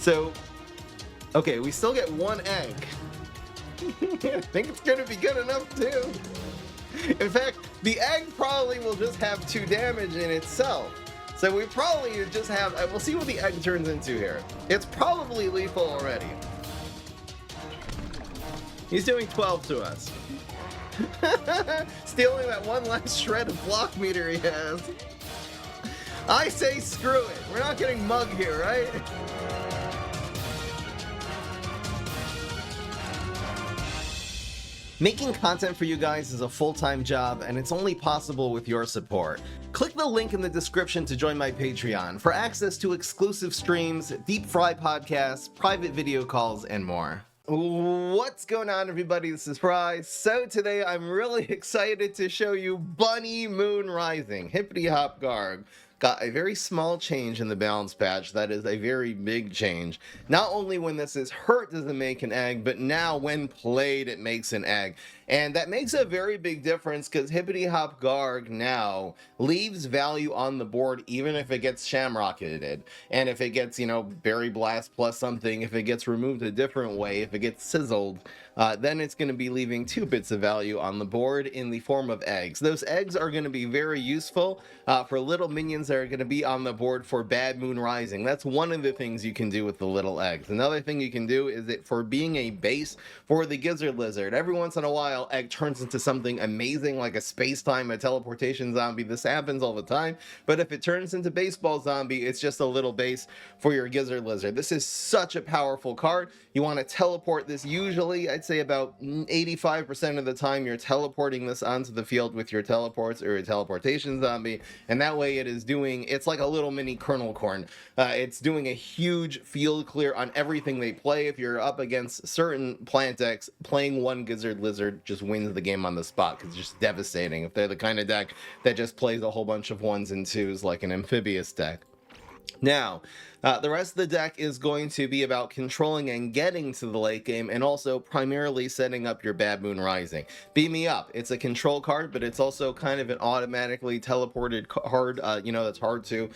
So, okay, we still get one egg. I think it's going to be good enough, too. In fact, the egg probably will just have 2 damage in itself. So we probably just have... We'll see what the egg turns into here. It's probably lethal already. He's doing 12 to us. Stealing that one last shred of block meter he has. I say screw it. We're not getting mugged here, right? Making content for you guys is a full-time job, and it's only possible with your support. Click the link in the description to join my Patreon for access to exclusive streams, deep fry podcasts, private video calls, and more. What's going on, everybody? This is Fry. So today I'm really excited to show you Bunny Moon Rising. Hippity Hop Garg got a very small change in the balance patch. That is a very big change. Not only when this is hurt does it make an egg, but now when played it makes an egg. And that makes a very big difference because Hippity Hop Garg now leaves value on the board even if it gets shamrocketed. And if it gets, Berry Blast plus something, if it gets removed a different way, if it gets sizzled, then it's going to be leaving 2 bits of value on the board in the form of eggs. Those eggs are going to be very useful for little minions that are going to be on the board for Bad Moon Rising. That's one of the things you can do with the little eggs. Another thing you can do is for being a base for the Gizzard Lizard. Every once in a while, egg turns into something amazing like a space-time, a teleportation zombie. This happens all the time. But if it turns into baseball zombie, it's just a little base for your Gizzard Lizard. This is such a powerful card. You want to teleport this usually, I'd say about 85% of the time you're teleporting this onto the field with your teleports or your teleportation zombie, and that way it's like a little mini kernel corn. It's doing a huge field clear on everything they play. If you're up against certain plant decks, playing one Gizzard Lizard just wins the game on the spot because it's just devastating. If they're the kind of deck that just plays a whole bunch of 1s and 2s like an amphibious deck. Now, the rest of the deck is going to be about controlling and getting to the late game, and also primarily setting up your Bad Moon Rising. Beam Me Up. It's a control card, but it's also kind of an automatically teleported card, that's hard to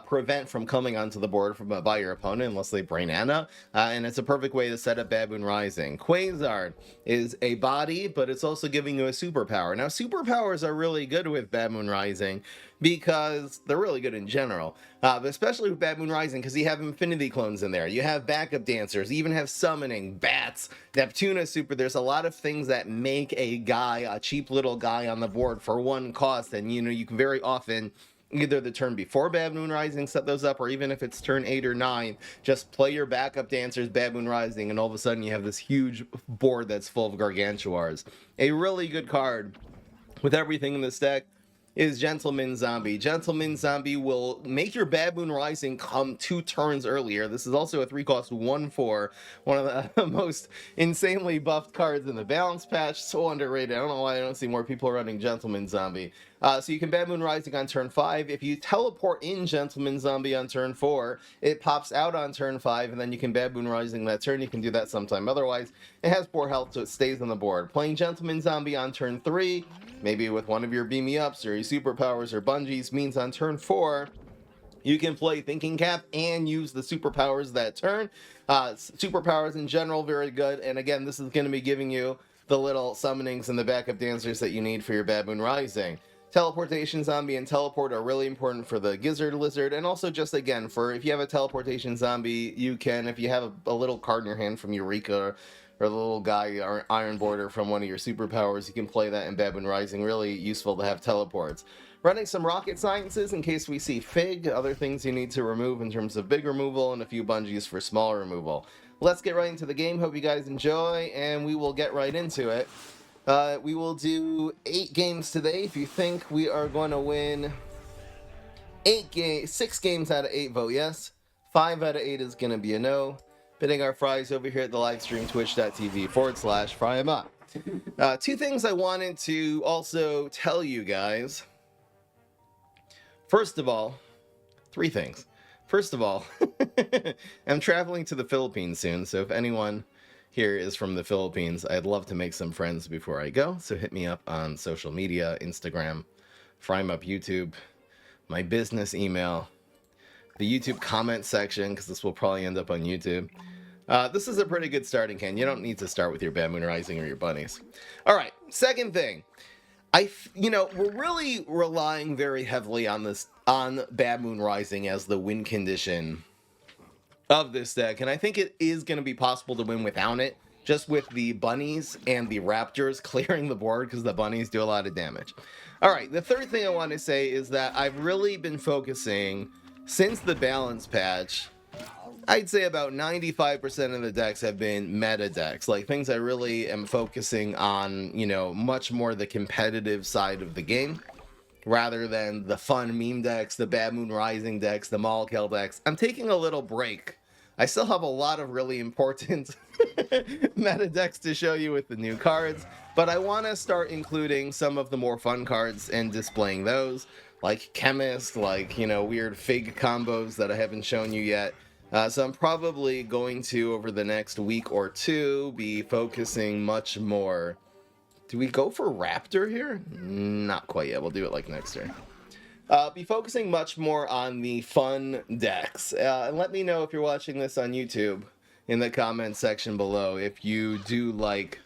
prevent from coming onto the board by your opponent unless they brain Anna, and it's a perfect way to set up Bad Moon Rising. Quasar is a body, but it's also giving you a superpower. Now, superpowers are really good with Bad Moon Rising because they're really good in general, but especially with Bad Moon Rising because you have infinity clones in there, you have backup dancers, you even have summoning, bats, Neptuna super. There's a lot of things that make a cheap little guy on the board for 1 cost, and you can very often either the turn before Bad Moon Rising set those up, or even if it's turn 8 or 9, just play your backup dancers, Bad Moon Rising, and all of a sudden you have this huge board that's full of Gargantuars. A really good card with everything in this deck is Gentleman Zombie. Gentleman Zombie will make your Bad Moon Rising come 2 turns earlier. This is also a 3-cost 1/4, one of the most insanely buffed cards in the balance patch. So underrated. I don't know why I don't see more people running Gentleman Zombie. So you can Bad Moon Rising on turn 5. If you teleport in Gentleman Zombie on turn 4, it pops out on turn 5, and then you can Bad Moon Rising that turn. You can do that sometime. Otherwise, it has poor health, so it stays on the board. Playing Gentleman Zombie on turn 3, maybe with one of your Beam Me Ups or your superpowers or bungees, means on turn 4, you can play Thinking Cap and use the superpowers that turn. Superpowers in general, very good. And again, this is going to be giving you the little summonings and the backup dancers that you need for your Bad Moon Rising. Teleportation Zombie and Teleport are really important for the Gizzard Lizard, and also just again, for if you have a Teleportation Zombie, you can, if you have a little card in your hand from Eureka, or the little guy, or Iron Border from one of your superpowers, you can play that in Bad Moon Rising. Really useful to have teleports. Running some Rocket Sciences in case we see Fig, other things you need to remove in terms of big removal, and a few bungees for small removal. Let's get right into the game. Hope you guys enjoy, and we will get right into it. We will do 8 games today. If you think we are going to win 6 games out of 8, vote yes. 5 out of 8 is going to be a no. Bidding our fries over here at the live stream, twitch.tv/FryEmUp. 2 things I wanted to also tell you guys. First of all, 3 things. First of all, I'm traveling to the Philippines soon, so if anyone here is from the Philippines, I'd love to make some friends before I go, so hit me up on social media, Instagram, FryEmUp YouTube, my business email, the YouTube comment section, because this will probably end up on YouTube. This is a pretty good starting hand. You don't need to start with your Bad Moon Rising or your bunnies. All right, second thing. We're really relying very heavily on Bad Moon Rising as the win condition of this deck, and I think it is going to be possible to win without it, just with the bunnies and the raptors clearing the board, because the bunnies do a lot of damage. All right, the third thing I want to say is that I've really been focusing, since the balance patch, I'd say about 95% of the decks have been meta decks, like things I really am focusing on, much more the competitive side of the game, rather than the fun meme decks, the Bad Moon Rising decks, the Malkill decks. I'm taking a little break. I still have a lot of really important meta decks to show you with the new cards, but I want to start including some of the more fun cards and displaying those, like Chemist, like, weird Fig combos that I haven't shown you yet. So I'm probably going to, over the next week or two, be focusing much more. Do we go for Raptor here? Not quite yet. We'll do it like next turn. Be focusing much more on the fun decks. And let me know if you're watching this on YouTube in the comments section below if you do like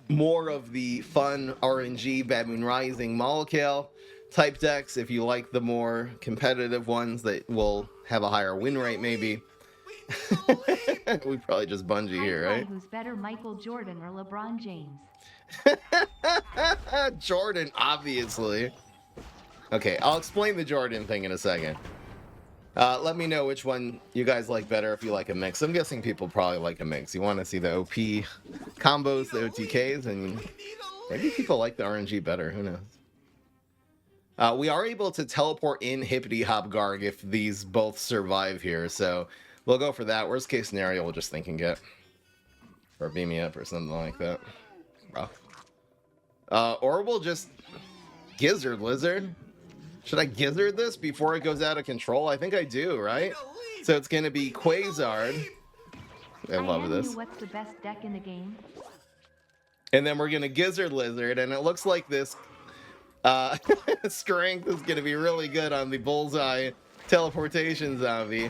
more of the fun RNG, Bad Moon Rising, Malkill type decks, if you like the more competitive ones that will have a higher win rate, maybe. We probably just Bungie here, right? Who's better, Michael Jordan or LeBron James? Jordan, obviously. Okay, I'll explain the Jordan thing in a second. Let me know which one you guys like better, if you like a mix. I'm guessing people probably like a mix. You want to see the OP combos, the OTKs, and maybe people like the RNG better. Who knows? We are able to teleport in Hippity Hop Garg if these both survive here, so we'll go for that. Worst case scenario, we'll just think and get. Or beam me up or something like that. Or we'll just Gizzard Lizard. Should I Gizzard this before it goes out of control? I think I do, right? So it's going to be Quasar. I love this. What's the best deck in the game? And then we're going to Gizzard Lizard, and it looks like this strength is going to be really good on the Bullseye teleportation zombie.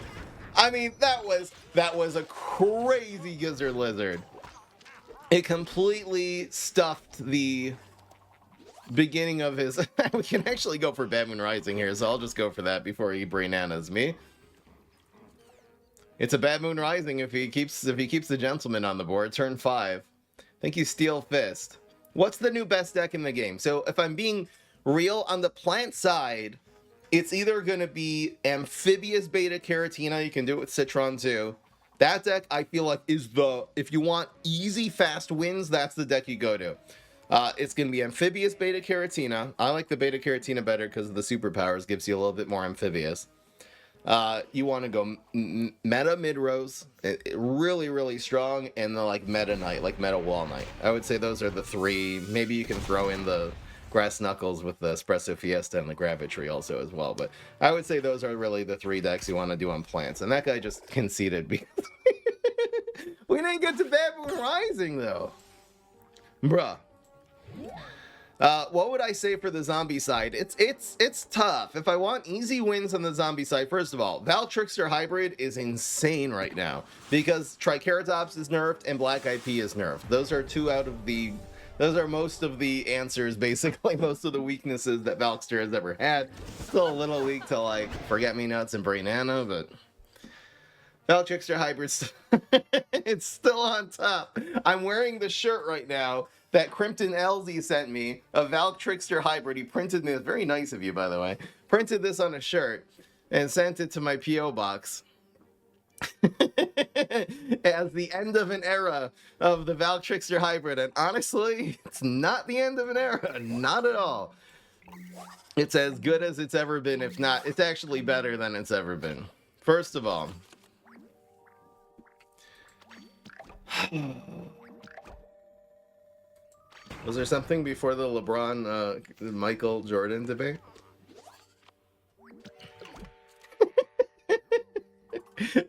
I mean, that was a crazy Gizzard Lizard. It completely stuffed the beginning of his... We can actually go for Bad Moon Rising here, so I'll just go for that before he bananas me. It's a Bad Moon Rising if he keeps the Gentleman on the board. Turn 5. Thank you, Steel Fist. What's the new best deck in the game? So if I'm being real, on the plant side, it's either going to be Amphibious Beta Caratina. You can do it with Citron too. That deck, I feel like, is if you want easy, fast wins, that's the deck you go to. It's going to be Amphibious Beta Caratina. I like the Beta Caratina better because of the superpowers. Gives you a little bit more amphibious. You want to go Meta Mid-Rose. Really, really strong. And the Meta Knight, like Meta Wall Knight. I would say those are the three. Maybe you can throw in the Grass Knuckles with the Espresso Fiesta and the Gravitry also as well. But I would say those are really the three decks you want to do on plants. And that guy just conceded because we didn't get to Bad Moon Rising, though. Bruh. What would I say for the zombie side? It's tough. If I want easy wins on the zombie side, first of all, Val Trickster Hybrid is insane right now because Triceratops is nerfed and Black IP is nerfed. Those are most of the answers, basically, most of the weaknesses that Valkster has ever had. Still a little weak to Forget-Me-Nuts and Brainana, but Val Trickster Hybrid, it's still on top. I'm wearing the shirt right now that Crimpton LZ sent me, a Valk Trickster Hybrid. He printed this, very nice of you, by the way. Printed this on a shirt and sent it to my P.O. box as the end of an era of the Valk Trickster Hybrid. And honestly, it's not the end of an era, not at all. It's as good as it's ever been. If not, it's actually better than it's ever been. First of all, was there something before the LeBron Michael Jordan debate?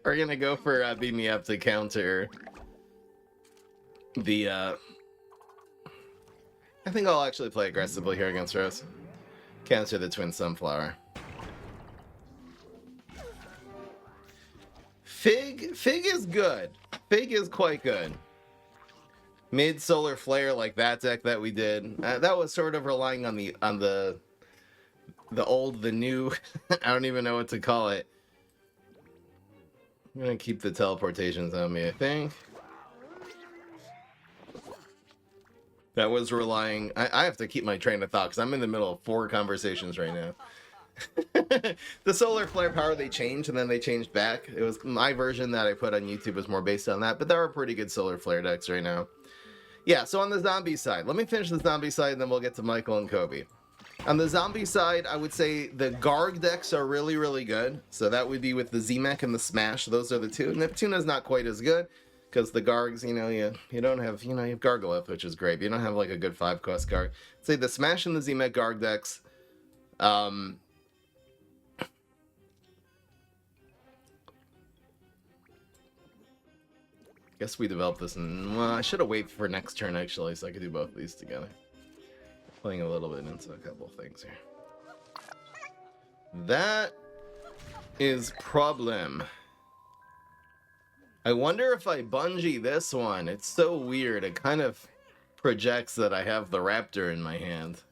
We're gonna go for Beat Me Up to counter the I think I'll actually play aggressively here against Rose. Counter the Twin Sunflower. Fig is good. Fig is quite good. Mid solar flare like that deck that we did. That was sort of relying on the old, the new. I don't even know what to call it. I'm gonna keep the teleportations on me, I think. That was relying... I have to keep my train of thought because I'm in the middle of 4 conversations right now. The solar flare power, they changed and then they changed back. It was my version that I put on YouTube was more based on that, but there are pretty good solar flare decks right now. Yeah, so on the zombie side, let me finish the zombie side and then we'll get to Michael and Kobe. On the zombie side, I would say the Garg decks are really, really good. So that would be with the Z-Mech and the Smash. Those are the two. Neptuna's not quite as good because the Gargs, you know, you don't have, you have Gargolith, which is great. But you don't have like a good 5-cost Garg. Say the Smash and the Z-Mech Garg decks. Guess we developed this and well, I should have waited for next turn actually, so I could do both of these together. Playing a little bit into a couple things here. That is problem. I wonder if I bungee this one. It's so weird. It kind of projects that I have the raptor in my hand.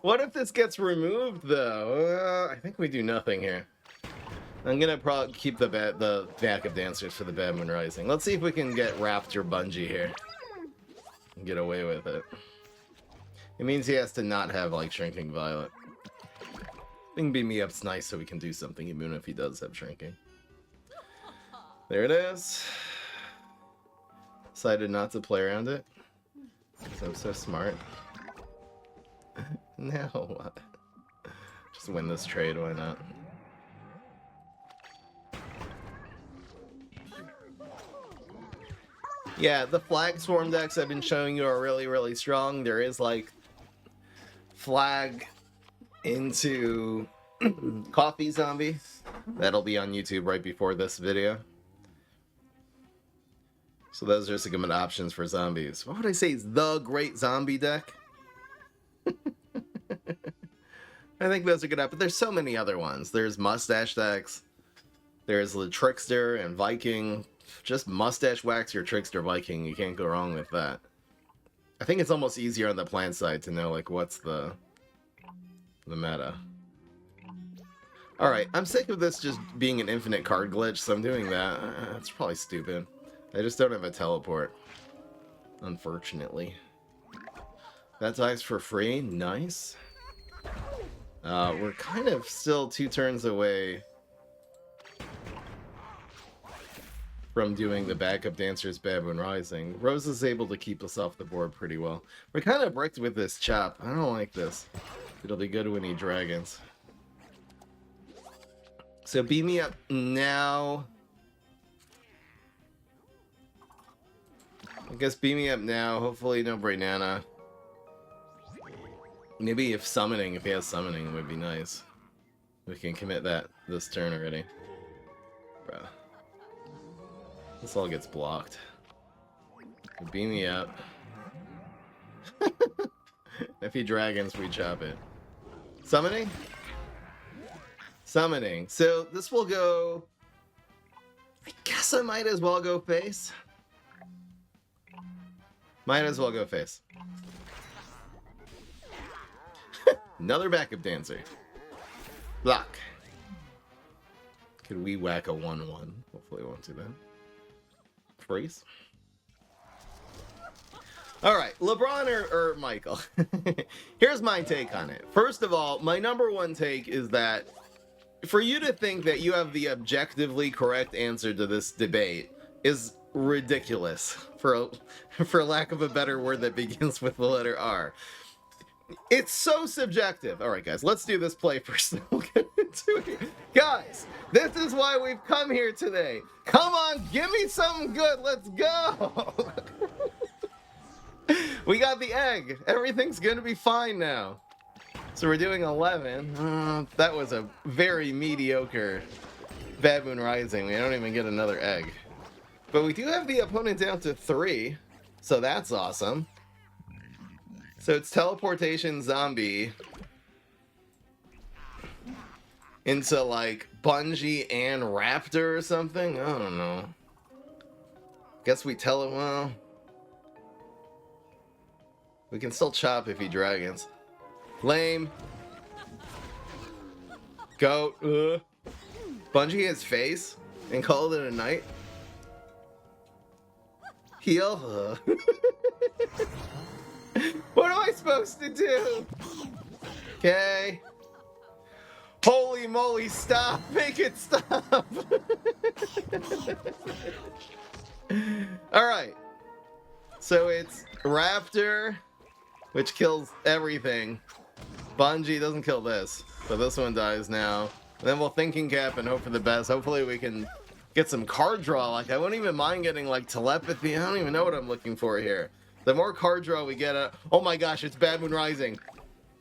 What if this gets removed though? I think we do nothing here. I'm gonna probably keep the backup dancers for the Bad Moon Rising. Let's see if we can get Raptor Bungee here and get away with it. It means he has to not have like Shrinking Violet. I think Beam Me Up's nice so we can do something even if he does have Shrinking. There it is. Decided not to play around it because I'm so smart. Now what? Just win this trade, why not? Yeah, the Flag Swarm decks I've been showing you are really, really strong. There is like Flag into Coffee Zombie. That'll be on YouTube right before this video. So those are some good options for zombies. What would I say is the great zombie deck? I think those are good, but there's so many other ones. There's Mustache decks. There's the Trickster and Viking. Just mustache wax your Trickster Viking. You can't go wrong with that. I think it's almost easier on the plant side to know like what's the meta. Alright, I'm sick of this just being an infinite card glitch, so I'm doing that. It's probably stupid. I just don't have a teleport. Unfortunately. That dies for free. Nice. We're kind of still 2 turns away from doing the backup dancers Bad Moon Rising. Rose is able to keep us off the board pretty well. We're kind of bricked with this chop. I don't like this. It'll be good when he dragons. So beat me up now. I guess beat me up now. Hopefully no Brainana. Maybe if he has summoning, it would be nice. We can commit that this turn already. Bruh. This all gets blocked. Beam me up. If he dragons, we chop it. Summoning? Summoning. So this will go... I guess I might as well go face. Might as well go face. Another backup dancer. Block. Could we whack a 1-1? Hopefully it won't do that. Freeze. Alright, LeBron or Michael? Here's my take on it. First of all, my number one take is that for you to think that you have the objectively correct answer to this debate is ridiculous, for lack of a better word that begins with the letter R. It's so subjective. Alright guys, let's do this play first. We'll get into it. Guys, this is why we've come here today. Come on, give me something good. Let's go. We got the egg. Everything's gonna be fine now. So we're doing 11. That was a very mediocre Bad Moon Rising. We don't even get another egg. But we do have the opponent down to 3. So that's awesome. So it's teleportation zombie. into like Bungie and Raptor or something. I don't know. Guess we tell it, well, we can still chop if he dragons. Lame. Goat. Bungie his face and called it a night. Heal. What am I supposed to do? Okay. Holy moly, stop. Make it stop. Alright. So it's Raptor, which kills everything. Bungie doesn't kill this, but this one dies now. And then we'll thinking cap and hope for the best. Hopefully we can get some card draw. Like, I wouldn't even mind getting like telepathy. I don't even know what I'm looking for here. The more card draw we get, oh my gosh, it's Bad Moon Rising.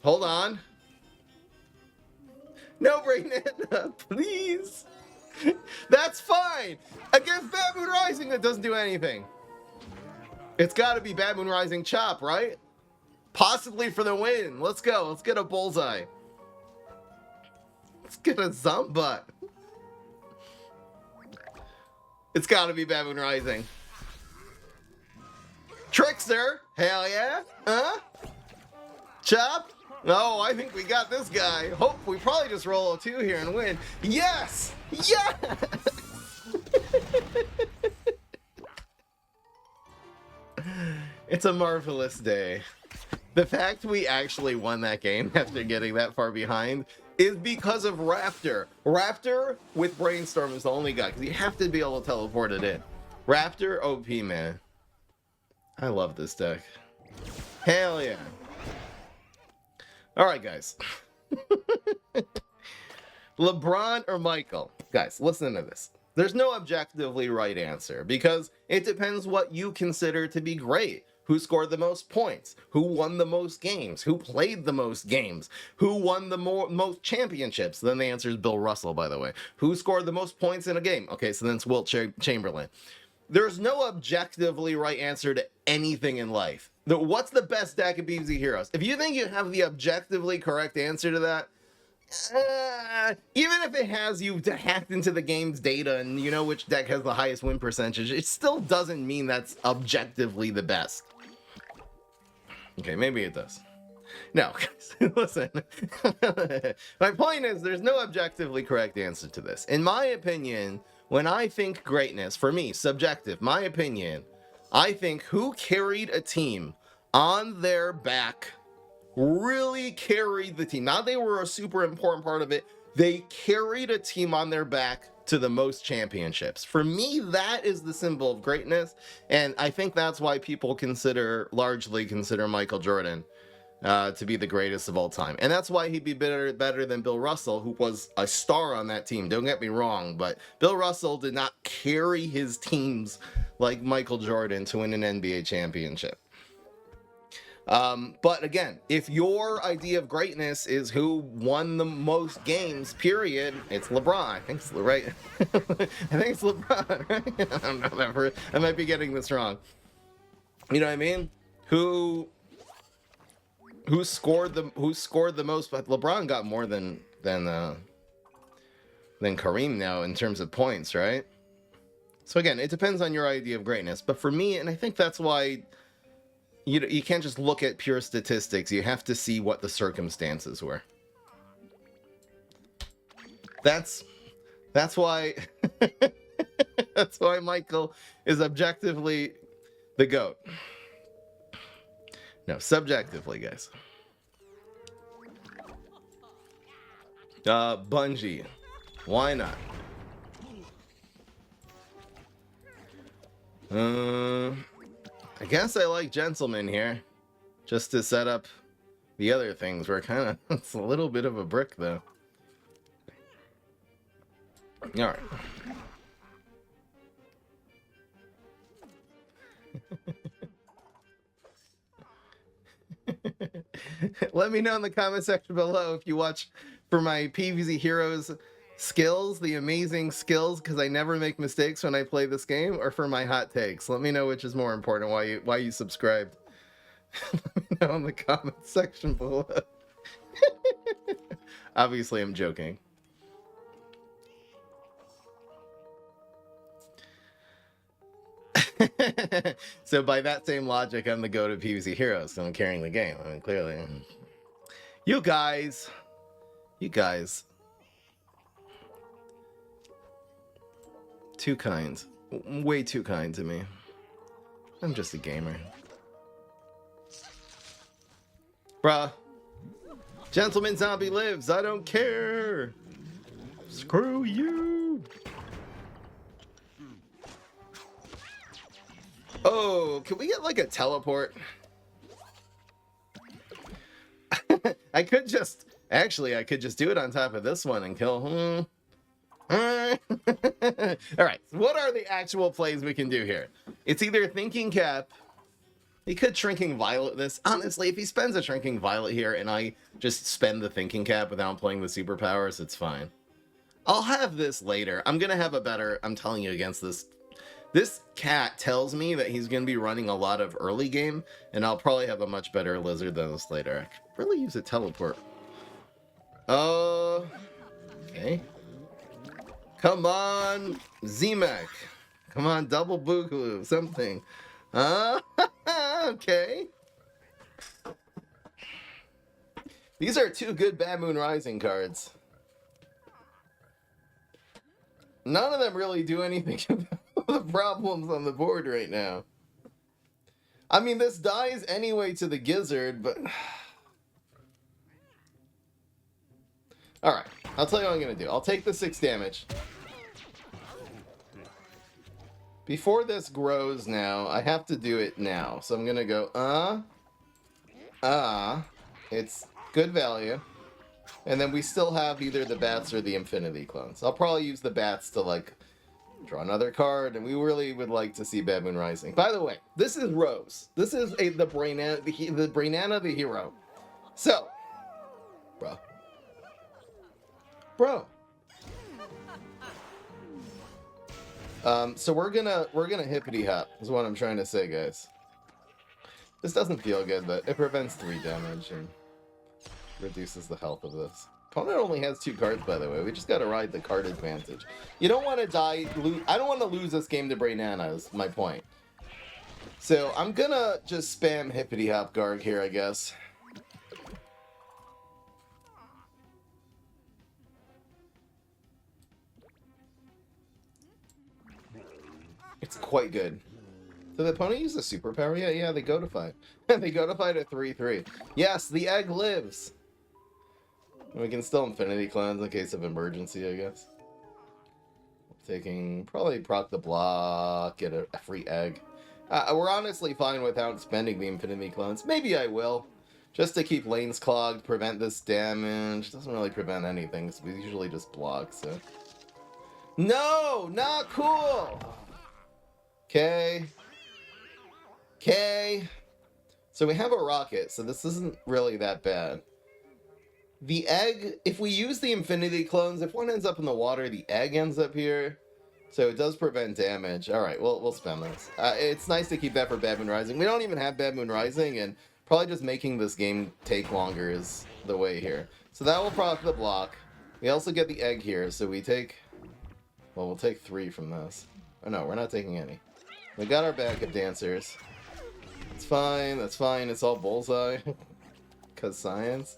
Hold on. No, bring it up, please. That's fine. Against Bad Moon Rising, that doesn't do anything. It's got to be Bad Moon Rising Chop, right? Possibly for the win. Let's go. Let's get a bullseye. Let's get a Zumbut. It's got to be Bad Moon Rising. Trickster. Hell yeah. Huh? Chop. Oh, I think we got this guy. Hope we probably just roll a 2 here and win. Yes! Yes! It's a marvelous day. The fact we actually won that game after getting that far behind is because of Raptor. Raptor with Brainstorm is the only guy, because you have to be able to teleport it in. Raptor OP, man. I love this deck. Hell yeah. Alright, guys. LeBron or Michael? Guys, listen to this. There's no objectively right answer, because it depends what you consider to be great. Who scored the most points? Who won the most games? Who played the most games? Who won the most championships? Then the answer is Bill Russell, by the way. Who scored the most points in a game? Okay, so then it's Wilt Chamberlain. There's no objectively right answer to anything in life. What's the best deck of BZ Heroes? If you think you have the objectively correct answer to that, even if it has you hacked into the game's data and you know which deck has the highest win percentage, it still doesn't mean that's objectively the best. Okay, maybe it does. No, listen. My point is, there's no objectively correct answer to this. In my opinion, when I think greatness, for me, subjective, my opinion, I think who carried a team on their back really carried the team. Not they were a super important part of it. They carried a team on their back to the most championships. For me, that is the symbol of greatness. And I think that's why people largely consider Michael Jordan to be the greatest of all time. And that's why he'd be better than Bill Russell, who was a star on that team. Don't get me wrong, but Bill Russell did not carry his teams like Michael Jordan to win an NBA championship. But again, if your idea of greatness is who won the most games, period, it's LeBron. I think it's right. I think it's LeBron, right? I don't know that I might be getting this wrong. You know what I mean? Who scored the most? But LeBron got more than Kareem now in terms of points, right? So again, it depends on your idea of greatness. But for me, and I think that's why you can't just look at pure statistics. You have to see what the circumstances were. That's why that's why Michael is objectively the GOAT. No, subjectively, guys. Bungie. Why not? I guess I like Gentleman here, just to set up the other things. We're kind of, it's a little bit of a brick, though. All right. Let me know in the comment section below if you watch for my PvZ Heroes skills, the amazing skills, because I never make mistakes when I play this game, or for my hot takes. Let me know which is more important, why you subscribed. Let me know in the comment section below. Obviously, I'm joking. So by that same logic, I'm the go-to PvZ hero, so I'm carrying the game. I mean, clearly. You guys. Too kind. Way too kind to me. I'm just a gamer. Bruh. Gentleman Zombie lives. I don't care. Screw you. Oh, can we get like a teleport? I could just... Actually, I could just do it on top of this one and kill... Alright, so what are the actual plays we can do here? It's either Thinking Cap... He could Shrinking Violet this. Honestly, if he spends a Shrinking Violet here and I just spend the Thinking Cap without playing the superpowers, it's fine. I'll have this later. I'm gonna have a better... I'm telling you against this. This cat tells me that he's gonna be running a lot of early game, and I'll probably have a much better lizard than this later. I could really use a teleport. Okay. Come on, Z-Mech. Come on, double Boogaloo, something. Okay. These are two good Bad Moon Rising cards. None of them really do anything about the problems on the board right now. I mean, this dies anyway to the Gizzard, but... Alright, I'll tell you what I'm going to do. I'll take the 6 damage. Before this grows now, I have to do it now. So I'm going to go, It's good value. And then we still have either the bats or the infinity clones. I'll probably use the bats to, like, draw another card. And we really would like to see Bad Moon Rising. By the way, this is Rose. This is the Brainana the hero. So, Bro. So we're gonna hippity hop is what I'm trying to say, guys. This doesn't feel good, but it prevents 3 damage and reduces the health of this. Opponent only has 2 cards, by the way. We just gotta ride the card advantage. You don't want to die. I don't want to lose this game to Brainana, is my point. So I'm gonna just spam hippity hop Garg here, I guess. It's quite good. So the opponent use a superpower? Yeah, they go to 5. They go to 5 to 3/3. Yes, the egg lives. We can still Infinity Cleanse in case of emergency, I guess. Taking, probably proc the block, get a free egg. We're honestly fine without spending the Infinity Cleanse. Maybe I will. Just to keep lanes clogged, prevent this damage. Doesn't really prevent anything, so we usually just block, so... No! Not cool! Okay. So we have a rocket, so this isn't really that bad. The egg, if we use the Infinity Clones, if one ends up in the water, the egg ends up here. So it does prevent damage. Alright, we'll spend this. It's nice to keep that for Bad Moon Rising. We don't even have Bad Moon Rising, and probably just making this game take longer is the way here. So that will proc the block. We also get the egg here, so we take... Well, we'll take 3 from this. Oh no, we're not taking any. We got our backup dancers. It's fine, that's fine, it's all bullseye. Because science.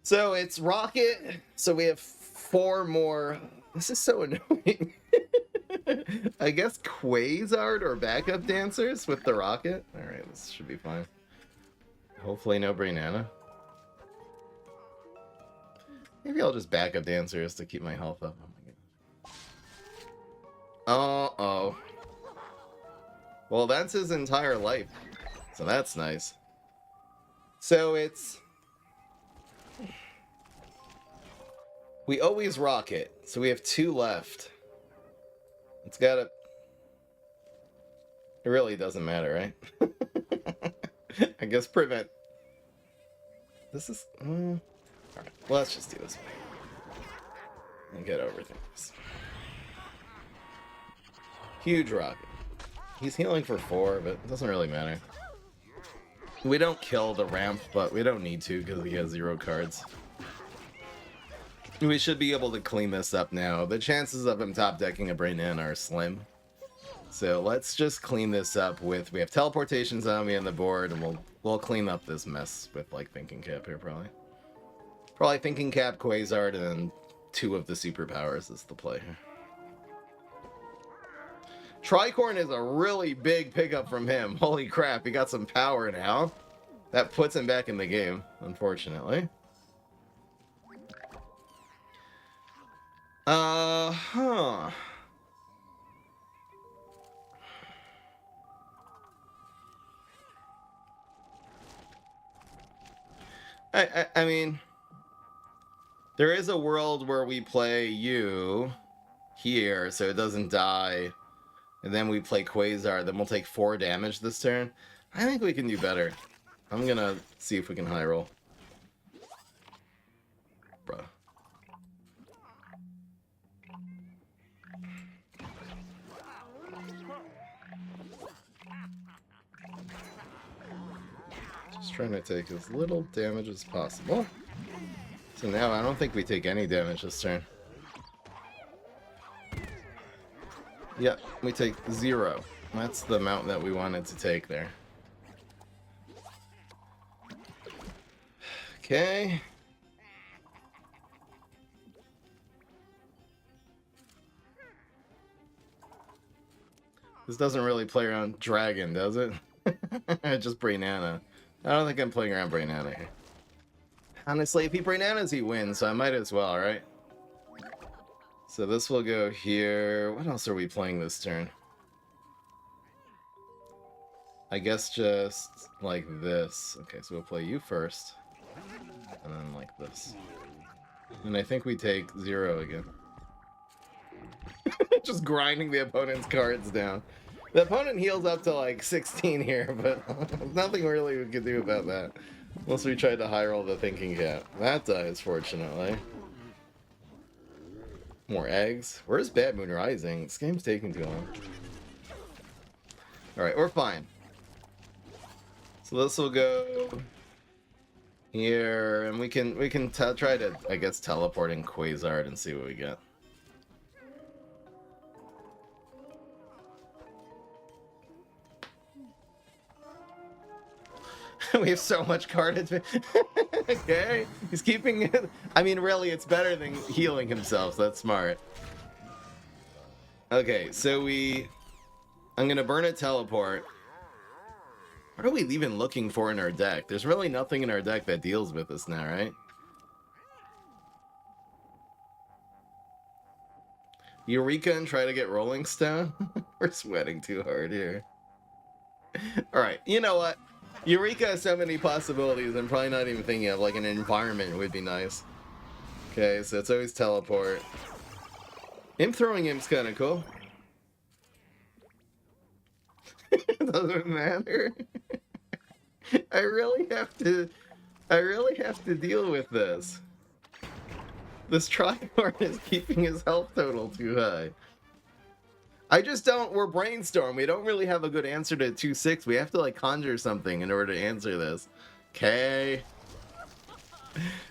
So it's rocket, so we have 4 more. This is so annoying. I guess Quasar or backup dancers with the rocket. Alright, this should be fine. Hopefully no Brainana. Maybe I'll just backup dancers to keep my health up. Uh-oh. Well, that's his entire life. So that's nice. So it's... We always rocket. So we have 2 left. It's gotta... It really doesn't matter, right? I guess prevent... This is... Alright, well, let's just do this way. And get over things. Huge rocket. He's healing for 4, but it doesn't really matter. We don't kill the ramp, but we don't need to because he has 0 cards. We should be able to clean this up now. The chances of him top decking a Brainan are slim. So let's just clean this up with, we have teleportation zombie on the board, and we'll clean up this mess with like thinking cap here probably. Probably thinking cap, Quasar, and then 2 of the superpowers is the play here. Tricorn is a really big pickup from him. Holy crap, he got some power now. That puts him back in the game, unfortunately. Huh. I mean, there is a world where we play you here so it doesn't die, and then we play Quasar, then we'll take 4 damage this turn. I think we can do better. I'm gonna see if we can high roll. Bruh. Just trying to take as little damage as possible. So now I don't think we take any damage this turn. Yeah, we take 0. That's the amount that we wanted to take there. Okay. This doesn't really play around Dragon, does it? Just Brainana. I don't think I'm playing around Brainana here. Honestly, if he Brainanas, he wins, so I might as well, right? So this will go here. What else are we playing this turn? I guess just like this. Okay, so we'll play you first. And then like this. And I think we take 0 again. Just grinding the opponent's cards down. The opponent heals up to like 16 here, but nothing really we could do about that. Unless we tried to high roll the thinking cap. That dies, fortunately. More eggs. Where's Bad Moon Rising? This game's taking too long. Alright, we're fine. So this will go here, and we can try to, I guess, teleport in Quasar and see what we get. We have so much card advantage. Okay, he's keeping it. I mean, really, it's better than healing himself, so that's smart. Okay, so I'm gonna burn a teleport. What are we even looking for in our deck? There's really nothing in our deck that deals with this now, right? Eureka and try to get Rolling Stone? We're sweating too hard here. Alright, you know what? Eureka has so many possibilities I'm probably not even thinking of, like an environment would be nice. Okay, so it's always teleport. Imp throwing Imp's kinda cool. Doesn't matter. I really have to deal with this. This Tricorn is keeping his health total too high. I just don't, we're Brainstorm. We don't really have a good answer to 2-6. We have to like conjure something in order to answer this. Okay.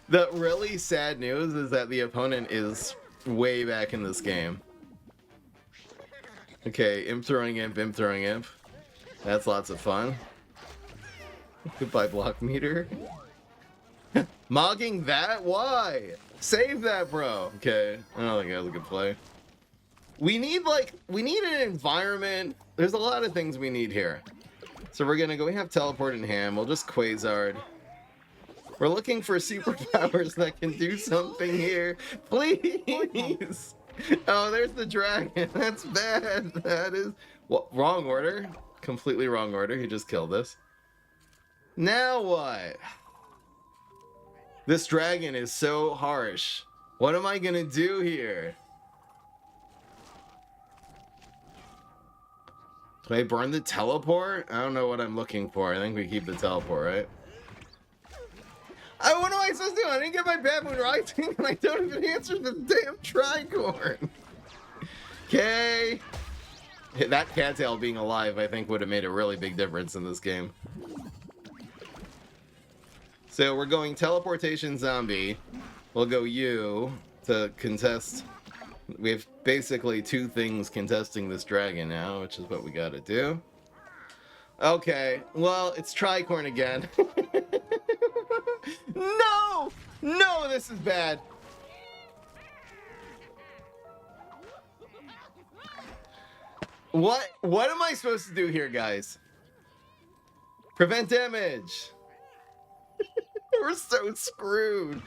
The really sad news is that the opponent is way back in this game. Okay, Imp throwing Imp, Imp throwing Imp. That's lots of fun. Goodbye block meter. Mogging that? Why? Save that, bro. Okay, I don't think that was a good play. We need an environment. There's a lot of things we need here. So we're gonna go, we have teleport in hand. We'll just Quasar. We're looking for superpowers that can do something here. Please. Oh, there's the dragon. That's bad. That is, what, wrong order. Completely wrong order. He just killed us. Now what? This dragon is so harsh. What am I gonna do here? Do I burn the teleport? I don't know what I'm looking for. I think we keep the teleport, right? What am I supposed to do? I didn't get my Bad Moon Rising and I don't even answer the damn Tricorn. Okay. That cattail being alive, I think, would have made a really big difference in this game. So we're going teleportation zombie. We'll go you. to contest. We have basically two things contesting this dragon now, which is what we gotta do. Okay, well, it's tricorn again. No! No, this is bad. What am I supposed to do here, guys? Prevent damage. We're so screwed.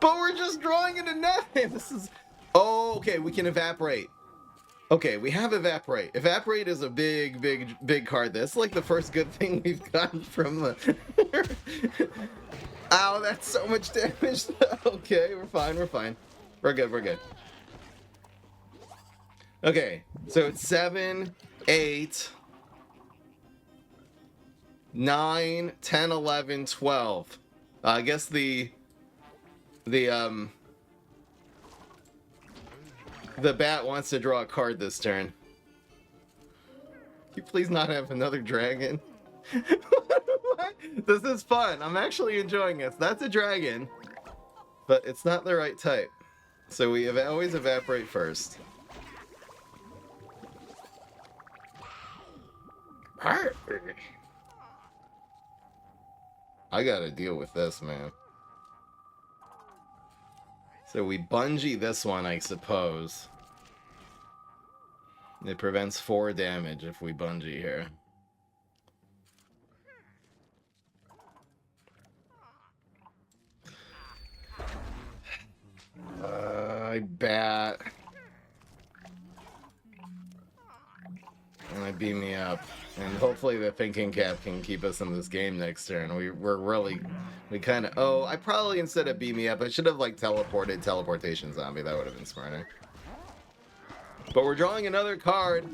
But we're just drawing into nothing. This is... Oh, okay, we can evaporate. Okay, we have evaporate. Evaporate is a big card. That's like the first good thing we've gotten from the... Ow, that's so much damage. Okay, we're fine, we're fine. We're good, we're good. Okay, so it's 7, 8, 9, 10, 11, 12. I guess the bat wants to draw a card this turn. Can you please not have another dragon? This is fun. I'm actually enjoying this. That's a dragon, but it's not the right type. So we always evaporate first. I gotta deal with this, man. So we bungee this one, I suppose. It prevents 4 damage if we bungee here. I bat. And I beam me up. And hopefully the thinking cap can keep us in this game next turn. We kind of... Oh, I probably, instead of beam me up, I should have, like, teleportation zombie. That would have been smarter. But we're drawing another card.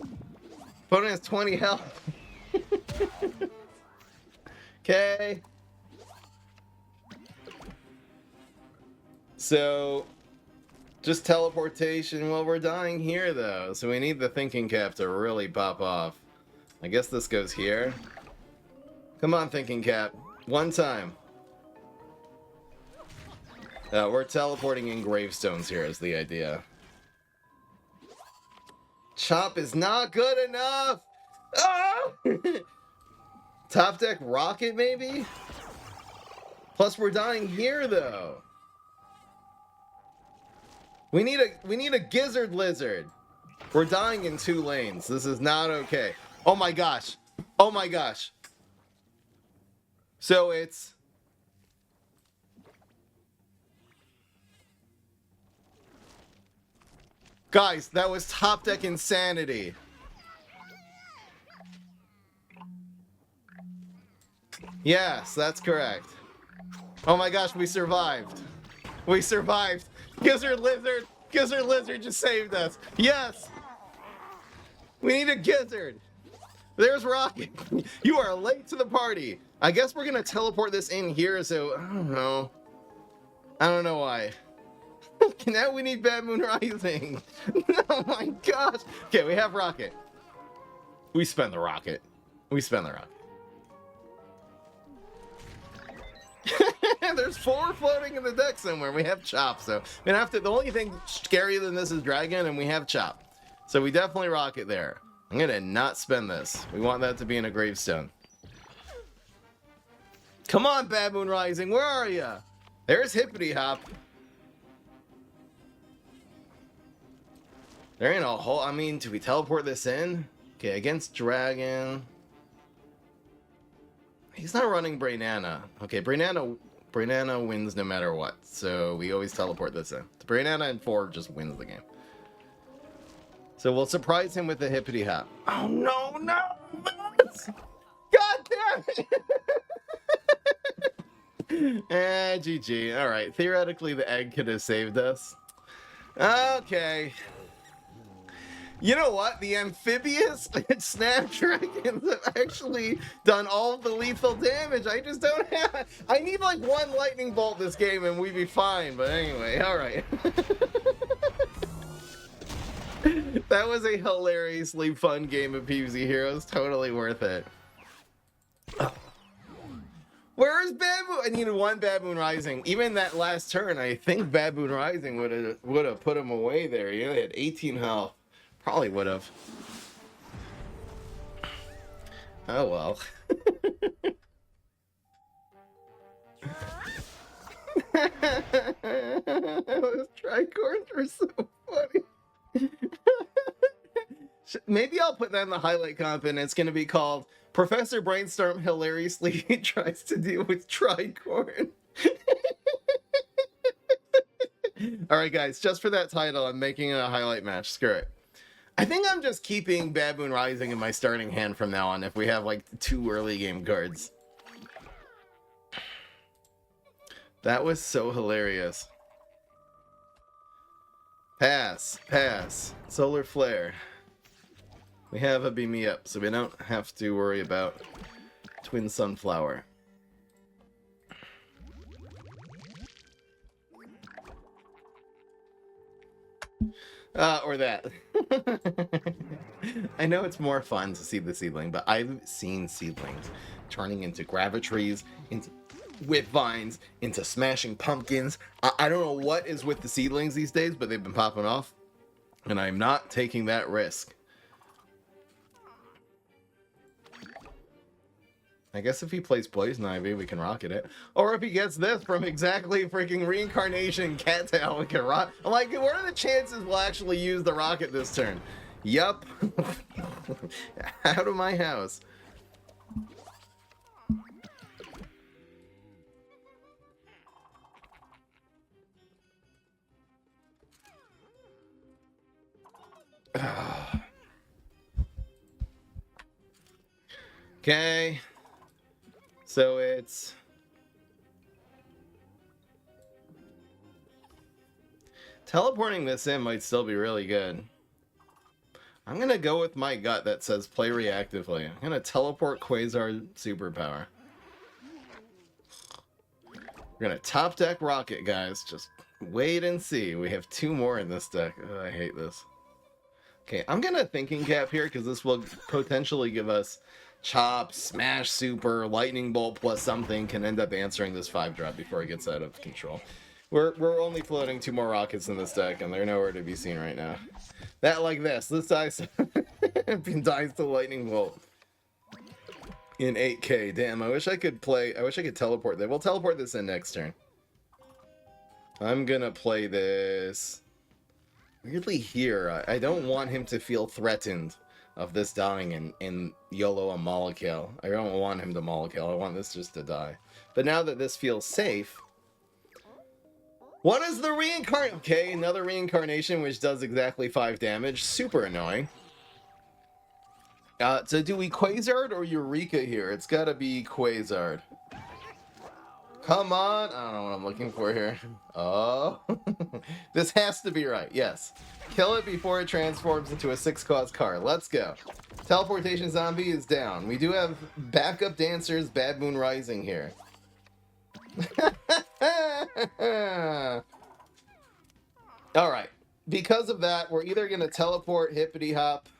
Opponent has 20 health. Okay. So... Just teleportation. Well, we're dying here, though. So we need the thinking cap to really pop off. I guess this goes here. Come on, thinking cap. One time. We're teleporting in gravestones here is the idea. Chop is not good enough! Ah! Top deck rocket, maybe? Plus, we're dying here, though. We need a gizzard lizard. We're dying in 2 lanes. This is not okay. Oh my gosh. Oh my gosh. So it's... Guys, that was top deck insanity. Yes, that's correct. Oh my gosh, we survived. We survived. Gizzard lizard just saved us. Yes. We need a gizzard. There's Rocket. You are late to the party. I guess we're gonna teleport this in here, so I don't know. I don't know why. Now we need Bad Moon Rising. Oh my gosh. Okay, we have Rocket. We spend the Rocket. We spend the Rocket. There's 4 floating in the deck somewhere. We have Chop, so we have to. The only thing scarier than this is Dragon, and we have Chop. So we definitely Rocket there. I'm gonna not spend this. We want that to be in a gravestone. Come on, Bad Moon Rising, where are ya? There's Hippity Hop. There ain't a whole... I mean, do we teleport this in? Okay, against Dragon. He's not running Brainana. Okay, Brainana wins no matter what. So we always teleport this in. Brainana and 4 just wins the game. So we'll surprise him with the Hippity Hop. Oh, no, no! God damn it! GG. Alright, theoretically the egg could have saved us. Okay. You know what? The amphibious snapdragons have actually done all the lethal damage. I just don't have... I need like 1 lightning bolt this game and we'd be fine. But anyway, alright. That was a hilariously fun game of PvZ Heroes. Totally worth it. Where is Bad Moon? I needed one Bad Moon Rising. Even that last turn, I think Bad Moon Rising would have put him away there. He only had 18 health. Probably would have. Oh well. Those tricorns are so funny. Maybe I'll put that in the highlight comp and it's going to be called Professor Brainstorm hilariously tries to deal with tricorn. Alright guys, just for that title, I'm making it a highlight match. Screw it. I think I'm just keeping Bad Moon Rising in my starting hand from now on if we have like 2 early game cards. That was so hilarious. Pass, pass. Solar Flare. We have a Beam Me Up, so we don't have to worry about Twin Sunflower. Or that. I know it's more fun to see the seedling, but I've seen seedlings turning into Gravitrees, into whip vines, into smashing pumpkins. I don't know what is with the seedlings these days, but they've been popping off, and I'm not taking that risk. I guess if he plays Poison Ivy, we can rocket it. Or if he gets this from exactly freaking Reincarnation Cattail, we can rock. I'm like, what are the chances we'll actually use the rocket this turn? Yup. Out of my house. Okay. So it's teleporting this in might still be really good. I'm gonna go with my gut that says play reactively. I'm gonna teleport Quasar Superpower. We're gonna top deck Rocket, guys. Just wait and see. We have 2 more in this deck. Oh, I hate this. Okay, I'm gonna thinking cap here because this will potentially give us Chop, Smash Super, Lightning Bolt plus something can end up answering this 5-drop before it gets out of control. We're only floating 2 more rockets in this deck, and they're nowhere to be seen right now. That like this. This dies dies to Lightning Bolt in 8K. Damn, I wish I could teleport that. We'll teleport this in next turn. I'm gonna play this weirdly here. I don't want him to feel threatened of this dying in YOLO a Molecule. I don't want him to Molecule. I want this just to die. But now that this feels safe... What is the reincarnation? Okay, another reincarnation which does exactly 5 damage. Super annoying. So do we Quasar or Eureka here? It's gotta be Quasar. Come on! I don't know what I'm looking for here. Oh. This has to be right, yes. Kill it before it transforms into a 6-cost card. Let's go. Teleportation Zombie is down. We do have backup dancers Bad Moon Rising here. Alright. Because of that, we're either going to teleport Hippity Hop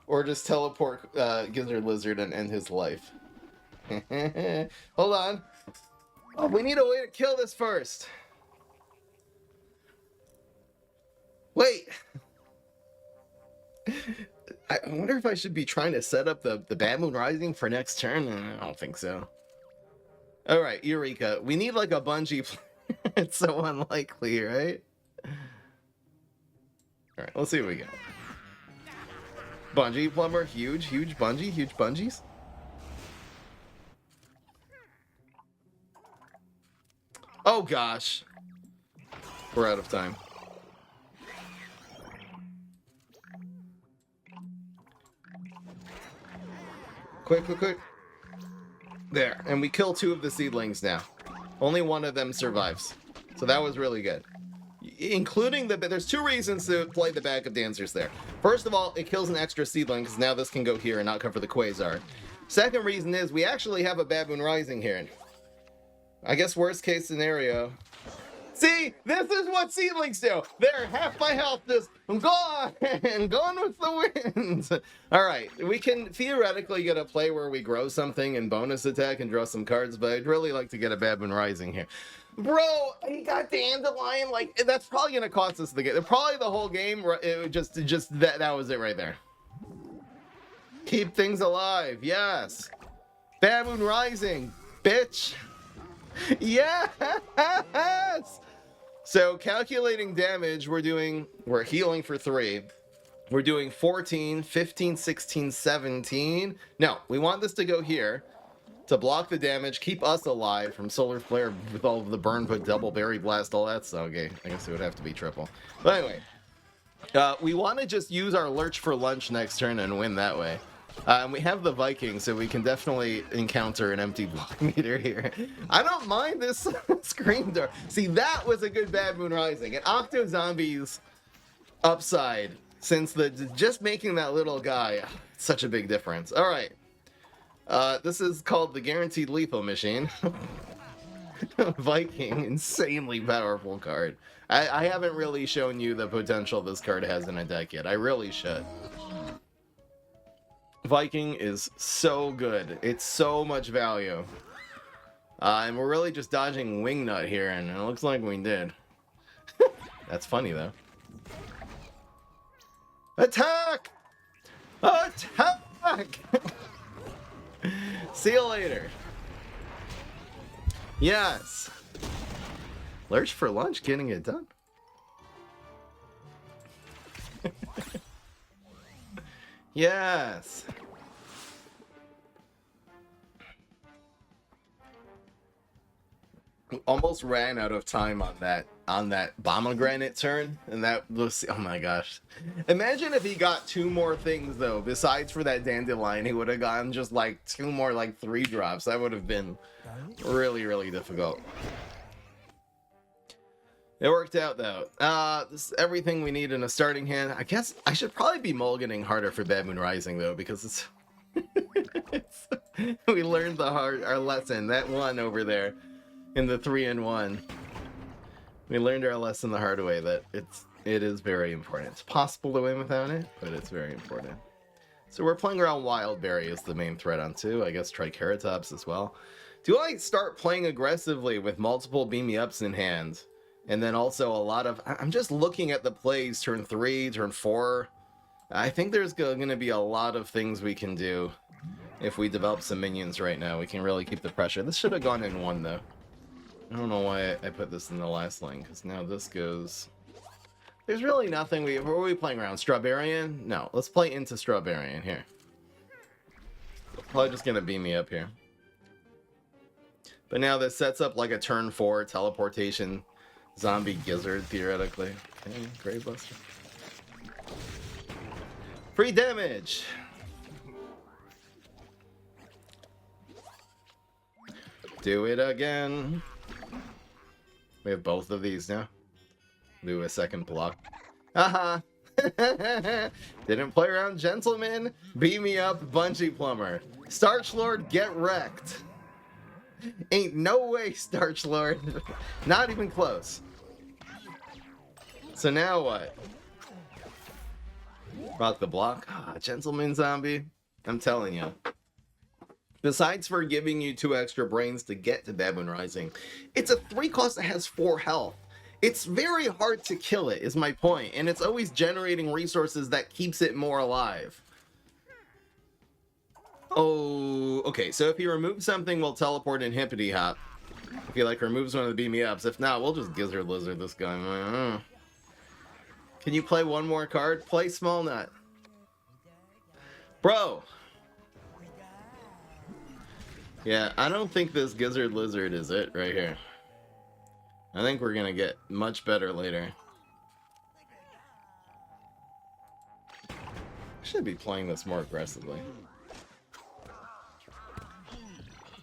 or just teleport Gizzard Lizard and end his life. Hold on. Oh, we need a way to kill this first. Wait. I wonder if I should be trying to set up the Bad Moon Rising for next turn. I don't think so. Alright, Eureka. We need like a bungee. It's so unlikely, right? Alright, let's see what we get. Bungee Plumber. Huge bungee. Huge bungees. Oh gosh. We're out of time. Quick. There. And we kill 2 of the seedlings now. Only one of them survives. So that was really good. Including there's 2 reasons to play the backup dancers there. First of all, it kills an extra seedling because now this can go here and not cover the Quasar. Second reason is we actually have a Bad Moon Rising here. I guess worst case scenario, See, this is what seedlings do. They're half my health. Just I'm gone, going with the wind. All right, we can theoretically get a play where we grow something and bonus attack and draw some cards, but I'd really like to get a Bad Moon Rising here. Bro, he got Dandelion. Like that's probably gonna cost us the game. Probably the whole game. It would just that was it right there. Keep things alive. Yes. Bad Moon Rising, bitch. Yes. So calculating damage, we're healing for 3. We're doing 14, 15, 16, 17. No, we want this to go here to block the damage, keep us alive from Solar Flare with all of the burn, put double berry blast, all that stuff. Okay, I guess it would have to be triple. But anyway, we want to just use our Lurch for lunch next turn and win that way. And we have the Viking, so we can definitely encounter an empty block meter here. I don't mind this Scream Door. See, that was a good Bad Moon Rising. And Octo Zombies upside, since just making that little guy, such a big difference. All right. This is called the Guaranteed Lethal Machine. Viking, insanely powerful card. I haven't really shown you the potential this card has in a deck yet. I really should. Viking is so good. It's so much value. And we're really just dodging Wingnut here, and it looks like we did. That's funny, though. Attack! Attack! See you later. Yes. Lurch for lunch, getting it done. Yes. Almost ran out of time on that pomegranate turn, and that was, oh my gosh. Imagine if he got 2 more things though, besides for that dandelion, he would have gotten just like 2 more like 3 drops. That would have been really, really difficult. It worked out though. This is everything we need in a starting hand. I guess I should probably be mulliganing harder for Bad Moon Rising though, because it's we learned our lesson. That one over there in the 3-in-1. We learned our lesson the hard way that it is very important. It's possible to win without it, but it's very important. So we're playing around Wild Berry as the main threat on 2. I guess Triceratops as well. Do I start playing aggressively with multiple Beam Me Ups in hand? And then also a lot of... I'm just looking at the plays turn 3, turn 4. I think there's going to be a lot of things we can do if we develop some minions right now. We can really keep the pressure. This should have gone in 1, though. I don't know why I put this in the last lane, because now this goes... There's really nothing what are we playing around? Strawberrian? No, let's play into Strawberrian here. Probably just going to beam me up here. But now this sets up like a turn 4 teleportation zombie gizzard, theoretically. Okay, Gravebuster. Free damage! Do it again. We have both of these now. Do a second block. Haha! Didn't play around, gentlemen. Beat me up, Bungee Plumber. Starch Lord, get wrecked. Ain't no way, Starch Lord. Not even close. So now what? Rock the block. Ah, gentleman zombie. I'm telling you. Besides for giving you 2 extra brains to get to Bad Moon Rising, it's a 3 cost that has 4 health. It's very hard to kill it, is my point, and it's always generating resources that keeps it more alive. Oh, okay, so if he removes something, we'll teleport in Hippity Hop. If he, like, removes one of the Beam Me Ups. If not, we'll just Gizzard Lizard this guy. Can you play one more card? Play Small Nut. Bro! Yeah, I don't think this Gizzard Lizard is it right here. I think we're gonna get much better later. I should be playing this more aggressively.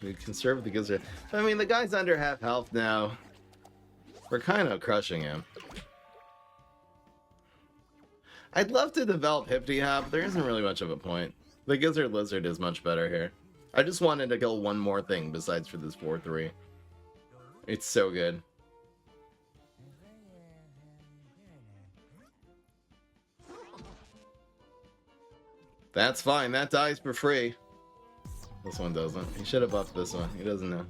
We conserve the Gizzard. I mean, the guy's under half health now. We're kind of crushing him. I'd love to develop Hippity Hop. There isn't really much of a point. The Gizzard Lizard is much better here. I just wanted to kill one more thing besides for this 4-3. It's so good. That's fine. That dies for free. This one doesn't. He should have buffed this one. He doesn't know.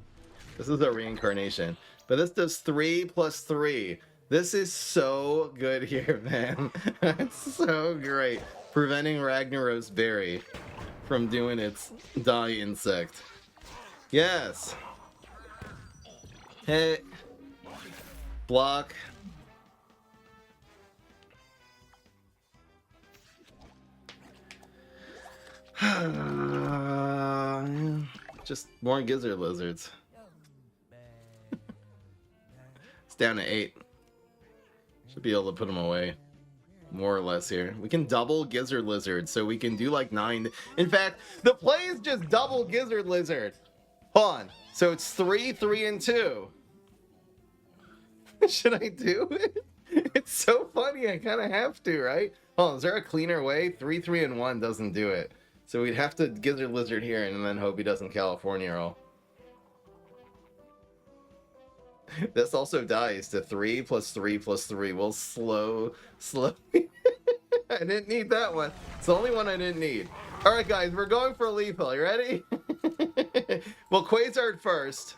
This is a reincarnation. But this does 3 plus 3. This is so good here, man. It's so great. Preventing Ragnaros Berry from doing its die insect. Yes. Hey. Block. Just more gizzard lizards. It's down to 8. Should be able to put them away. More or less here. We can double gizzard lizard, so we can do like 9. In fact, the play is just double gizzard lizard. Hold on. So it's 3, 3, and 2. Should I do it? It's so funny. I kind of have to, right? Oh, is there a cleaner way? 3, 3, and 1 doesn't do it. So we'd have to gizzard lizard here and then hope he doesn't California roll. This also dies to 3 plus 3 plus 3. We'll slow. I didn't need that one. It's the only one I didn't need. Alright guys, we're going for lethal. You ready? Well, Quasar first.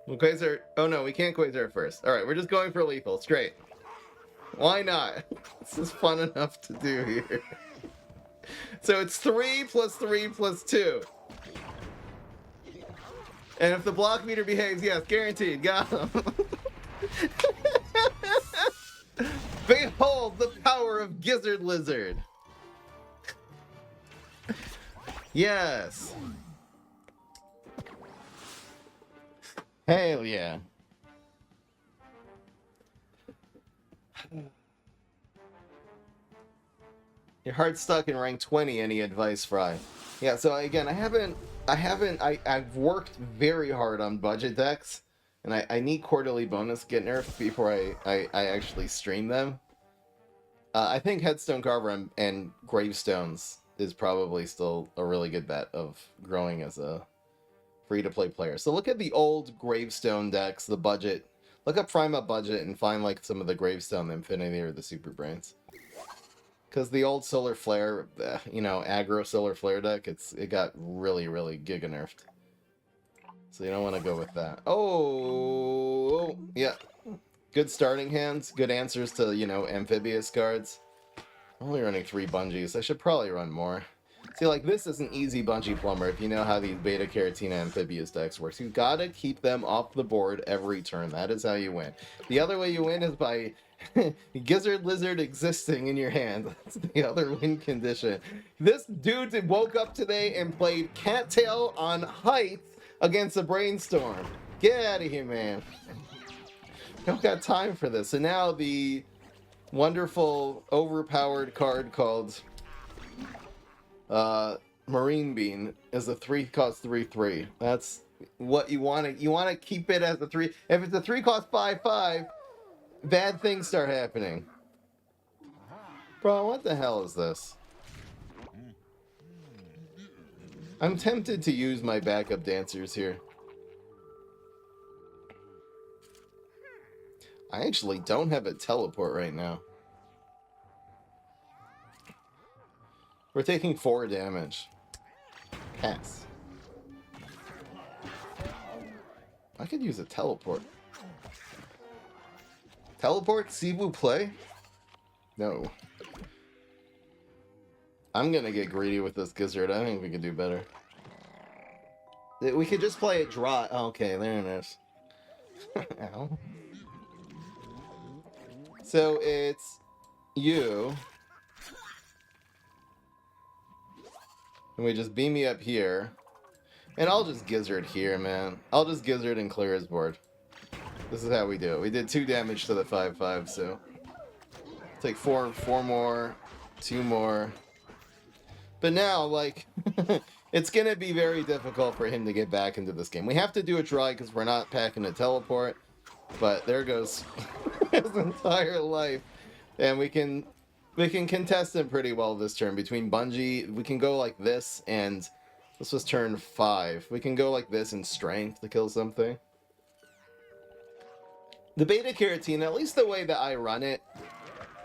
Well, Quasar... Oh no, we can't Quasar first. Alright, we're just going for lethal. Straight. Why not? This is fun enough to do here. So it's 3 plus 3 plus 2. And if the block meter behaves, yes, guaranteed. Got him. Behold the power of Gizzard Lizard. Yes. Hell yeah. Your heart's stuck in rank 20. Any advice, Fry? Yeah. So again, I've worked very hard on budget decks, and I need quarterly bonus get nerfed before I actually stream them. I think Headstone Carver and Gravestones is probably still a really good bet of growing as a free-to-play player. So look at the old Gravestone decks, the budget. Look up Prime Up budget and find like some of the Gravestone, the Infinity, or the Super Brains. Because the old Solar Flare, you know, aggro Solar Flare deck, it got really, really giga nerfed. So you don't want to go with that. Oh, yeah. Good starting hands, good answers to, you know, amphibious cards. I'm only running 3 bungees. I should probably run more. See, like, this is an easy bungee plumber if you know how these beta Caratina amphibious decks works. You gotta keep them off the board every turn. That is how you win. The other way you win is by Gizzard Lizard existing in your hand. That's the other win condition. This dude woke up today and played Cattail on Height against a Brainstorm. Get out of here, man. Don't got time for this. So now the wonderful overpowered card called Marine Bean is a 3-cost 3/3. That's what you want to. You want to keep it as a 3. If it's a 3-cost 5/5, bad things start happening. Bro, what the hell is this? I'm tempted to use my backup dancers here. I actually don't have a teleport right now. We're taking 4 damage. Pass. I could use a teleport. Teleport? Cebu play? No. I'm gonna get greedy with this Gizzard. I think we could do better. We could just play a draw. Okay, there it is. Ow. So it's you. And we just beam me up here. And I'll just Gizzard here, man. I'll just Gizzard and clear his board. This is how we do it. We did 2 damage to the 5/5, so take 4 more, 2 more. But now, like, it's gonna be very difficult for him to get back into this game. We have to do a try because we're not packing a teleport. But there goes his entire life. And we can contest him pretty well this turn. Between Bungie, we can go like this, and this was turn 5. We can go like this in Strength to kill something. The Beta Caratina, at least the way that I run it,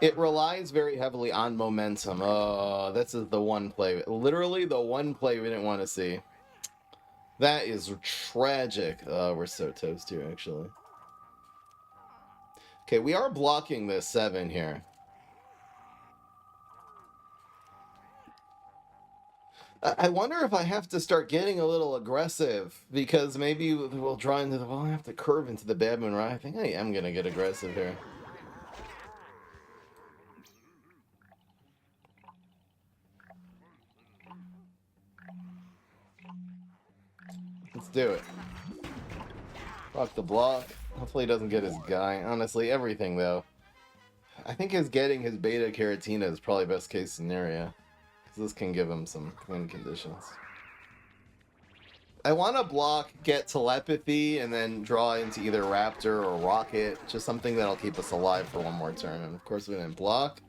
It relies very heavily on momentum. Oh, this is the one play. Literally the one play we didn't want to see. That is tragic. Oh, we're so toast here, actually. Okay, we are blocking this 7 here. I wonder if I have to start getting a little aggressive, because maybe we'll draw into the... Well, I have to curve into the bad moon, right? I think I am going to get aggressive here. Let's do it. Rock the block. Hopefully he doesn't get his guy. Honestly, everything, though. I think his getting his beta Caratina is probably best case scenario. This can give him some win conditions. I want to block, get telepathy, and then draw into either Raptor or Rocket. Just something that'll keep us alive for one more turn. And of course we didn't block.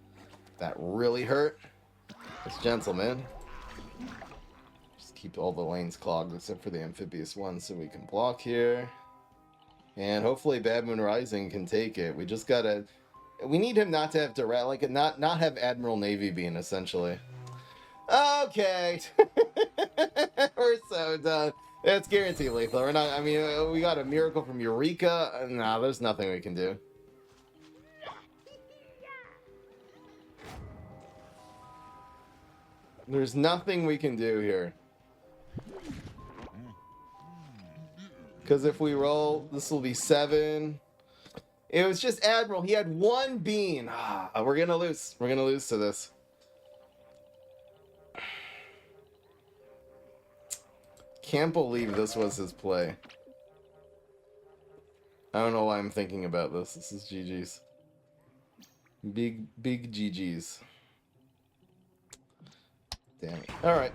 That really hurt. It's gentleman. Just keep all the lanes clogged except for the amphibious one so we can block here. And hopefully Bad Moon Rising can take it. We just gotta... We need him not to have direct... Like, not have Admiral Navy Beam, essentially. Okay. We're so done. It's guaranteed lethal. We're not, I mean, we got a miracle from Eureka. Nah, there's nothing we can do. There's nothing we can do here. Because if we roll, this will be 7. It was just Admiral. He had 1 bean. We're going to lose. We're going to lose to this. Can't believe this was his play. I don't know why I'm thinking about this. This is GG's. Big GG's. Damn it. Alright.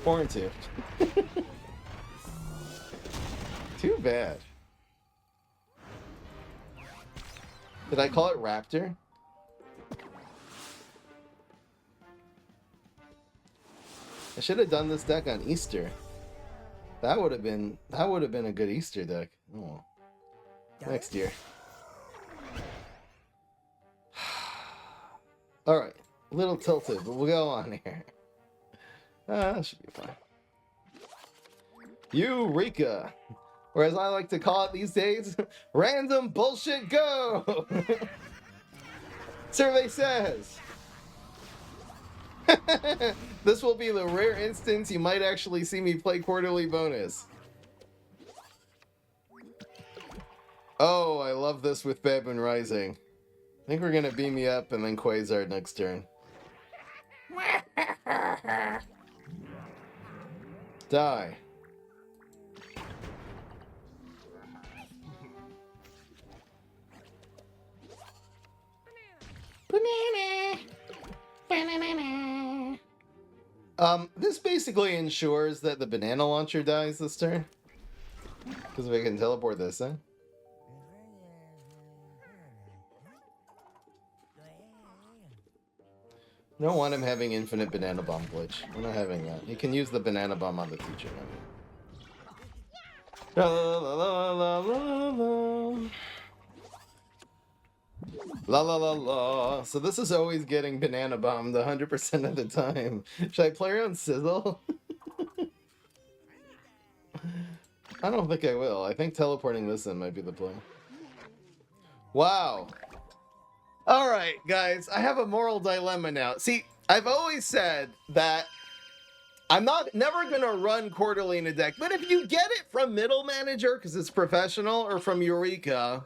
Quarantine. Too bad. Did I call it Raptor? I should have done this deck on Easter. That would have been a good Easter deck. Oh. Next year. Alright. A little tilted, but we'll go on here. That should be fine. Eureka! Or as I like to call it these days, random bullshit go! Survey says... This will be the rare instance you might actually see me play quarterly bonus. Oh, I love this with Bad Moon Rising. I think we're gonna beam me up and then Quasar next turn. Die. Banana. This basically ensures that the banana launcher dies this turn. Because if I can teleport this in. Don't want him having infinite banana bomb glitch. We're not having that. He can use the banana bomb on the teacher. La la la la la la. La la la la. So this is always getting banana bombed 100% of the time. Should I play around Sizzle? I don't think I will. I think teleporting this in might be the play. Wow. Alright, guys. I have a moral dilemma now. See, I've always said that I'm never going to run quarterly in a deck. But if you get it from Middle Manager, because it's professional, or from Eureka...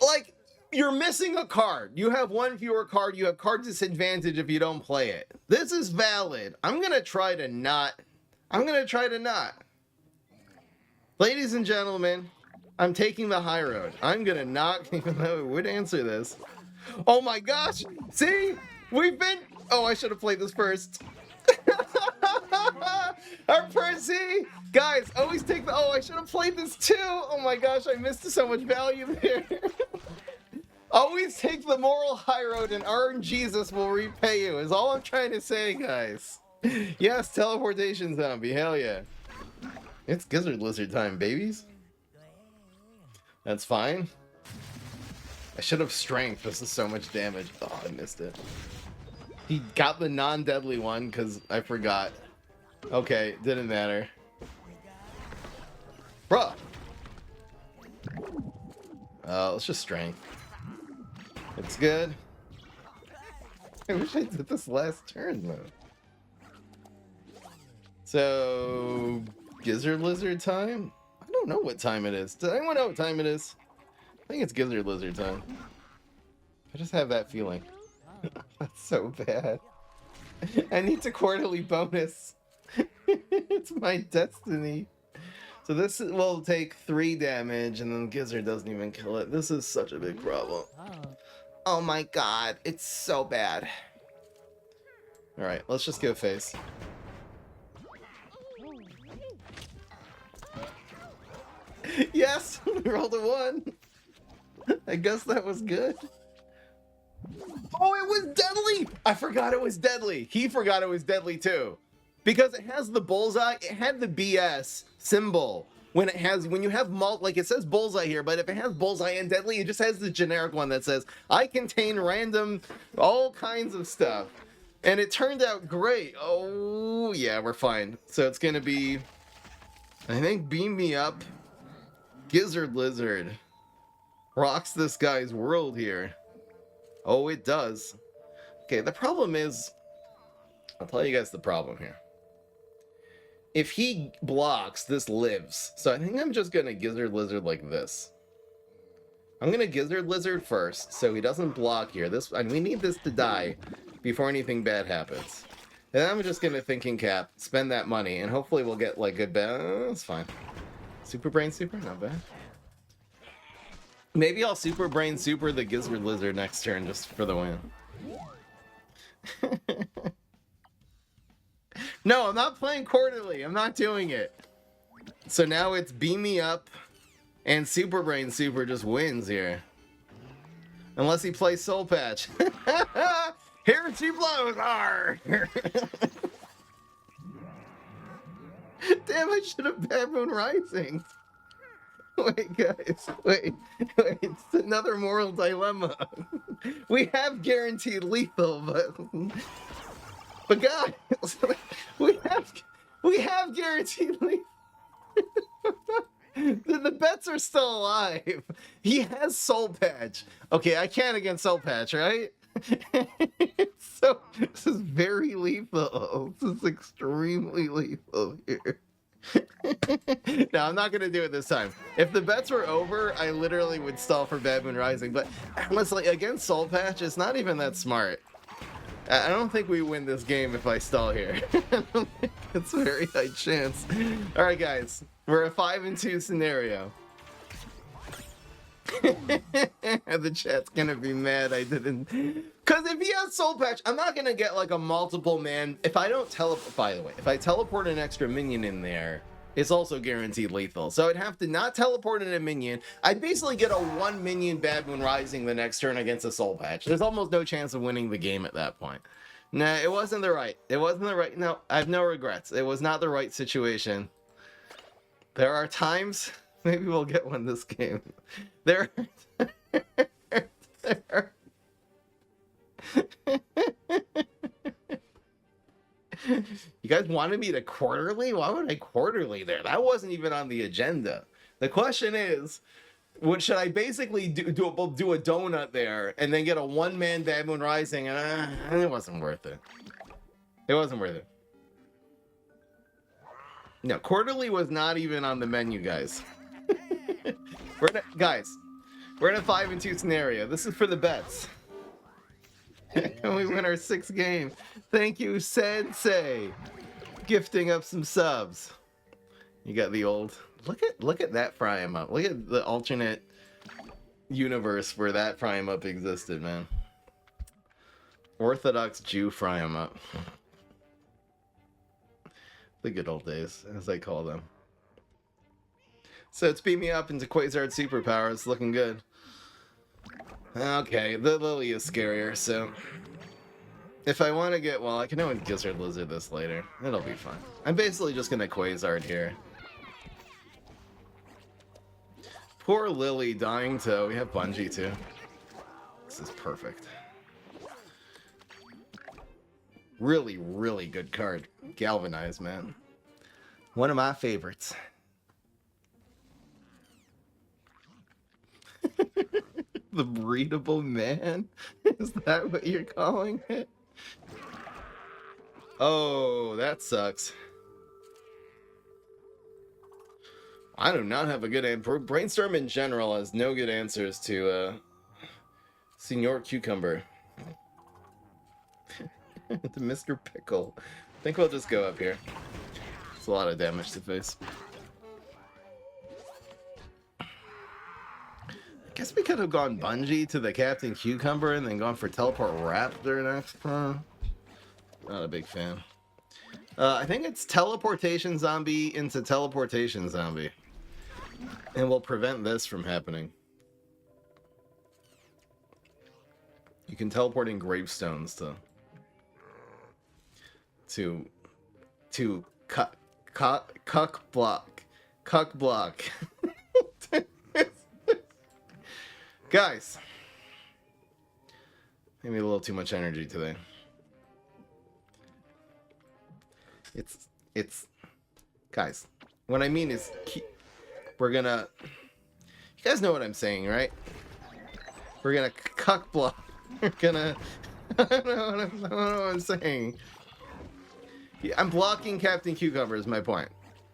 Like, you're missing a card. You have one fewer card. You have card disadvantage if you don't play it. This is valid. I'm going to try to not. Ladies and gentlemen, I'm taking the high road. I'm going to not, even though it would answer this. Oh my gosh. See? We've been... Oh, I should have played this first. Our Percy! Guys, always take the... Oh, I should have played this too! Oh my gosh, I missed so much value there. Always take the moral high road and Iron Jesus will repay you, is all I'm trying to say, guys. Yes, teleportation zombie, hell yeah. It's Gizzard Lizard time, babies. That's fine. I should have strength. This is so much damage. Oh, I missed it. He got the non-deadly one because I forgot. Okay, didn't matter. Bruh! Let's just strength. It's good. I wish I did this last turn, though. So... Gizzard Lizard time? I don't know what time it is. Does anyone know what time it is? I think it's Gizzard Lizard time. I just have that feeling. That's so bad. I need to quarterly bonus. It's my destiny. So this will take 3 damage, and then Gizzard doesn't even kill it. This is such a big problem. Oh my god, it's so bad. Alright, let's just go face. Yes! We rolled a 1! I guess that was good. Oh, it was deadly! I forgot it was deadly. He forgot it was deadly too. Because it has the bullseye, it had the BS symbol. When you have like it says bullseye here, but if it has bullseye and deadly, it just has the generic one that says, I contain random, all kinds of stuff. And it turned out great. Oh, yeah, we're fine. So it's gonna be, I think, Beam Me Up. Gizzard Lizard rocks this guy's world here. Oh, it does. Okay, the problem is, I'll tell you guys the problem here. If he blocks, this lives. So I think I'm just gonna Gizzard Lizard like this. I'm gonna Gizzard Lizard first, so he doesn't block here. And we need this to die before anything bad happens. And I'm just gonna Thinking Cap, spend that money, and hopefully we'll get like good that's fine. Super Brain Super, not bad. Maybe I'll Super Brain Super the Gizzard Lizard next turn just for the win. No, I'm not playing quarterly. I'm not doing it. So now it's Beam Me Up and Super Brain Super just wins here. Unless he plays Soul Patch. Here she blows hard. Damn, I should have Bad Moon Rising. Wait, guys, wait, it's another moral dilemma. We have guaranteed lethal, but guys, we have guaranteed lethal. The bets are still alive. He has Soul Patch. Okay, I can't against Soul Patch, right? So this is very lethal. This is extremely lethal here. No, I'm not gonna do it this time. If the bets were over, I literally would stall for Bad Moon Rising. But honestly, against Soul Patch, it's not even that smart. I don't think we win this game if I stall here. It's a very high chance. All right, guys, we're a 5-2 scenario. The chat's gonna be mad I didn't. Because if he has Soul Patch, I'm not gonna get like a multiple man. If I don't teleport, by the way, if I teleport an extra minion in there, it's also guaranteed lethal. So I'd have to not teleport in a minion. I'd basically get a 1 minion Bad Moon Rising the next turn against a Soul Patch. There's almost no chance of winning the game at that point. Nah, it wasn't the right. It wasn't the right. No, I have no regrets. It was not the right situation. There are times. Maybe we'll get one this game. There are... You guys wanted me to quarterly? Why would I quarterly there? That wasn't even on the agenda. The question is, should I basically do a donut there and then get a 1-man Bad Moon Rising? It wasn't worth it. It wasn't worth it. No, quarterly was not even on the menu, guys. We're in a 5-2 scenario. This is for the bets. And we win our 6th game. Thank you, Sensei, gifting up some subs. You got the old. Look at that fry 'em up. Look at the alternate universe where that fry 'em up existed, man. Orthodox Jew fry 'em up. The good old days, as I call them. So it's beat me up into Quasar superpower. It's looking good. Okay, the Lily is scarier, so if I want to get, well, I can always Gizzard Lizard this later. It'll be fun. I'm basically just gonna Quasar here. Poor Lily dying to... We have Bungie too. This is perfect. Really, really good card. Galvanize, man. One of my favorites. The breedable man? Is that what you're calling it? Oh, that sucks. I do not have a good answer. Brainstorm in general has no good answers to Senor Cucumber. To Mr. Pickle. I think we'll just go up here. It's a lot of damage to face. I guess we could have gone Bungie to the Captain Cucumber and then gone for Teleport Raptor next turn. Not a big fan. I think it's Teleportation Zombie into Teleportation Zombie. And we'll prevent this from happening. You can teleport in gravestones to cuck block. Guys, maybe a little too much energy today. It's guys, what I mean is we're gonna, you guys know what I'm saying, right? We're gonna cuck block. We're gonna I don't know what I'm saying. Yeah, I'm blocking Captain Cucumber is my point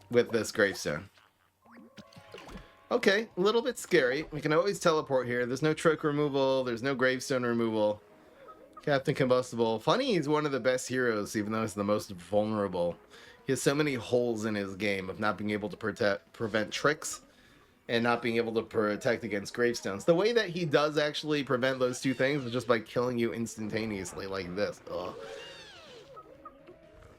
with this gravestone. Okay, a little bit scary. We can always teleport here. There's no trick removal. There's no gravestone removal. Captain Combustible. Funny, he's one of the best heroes, even though he's the most vulnerable. He has so many holes in his game of not being able to prevent tricks and not being able to protect against gravestones. The way that he does actually prevent those two things is just by killing you instantaneously like this.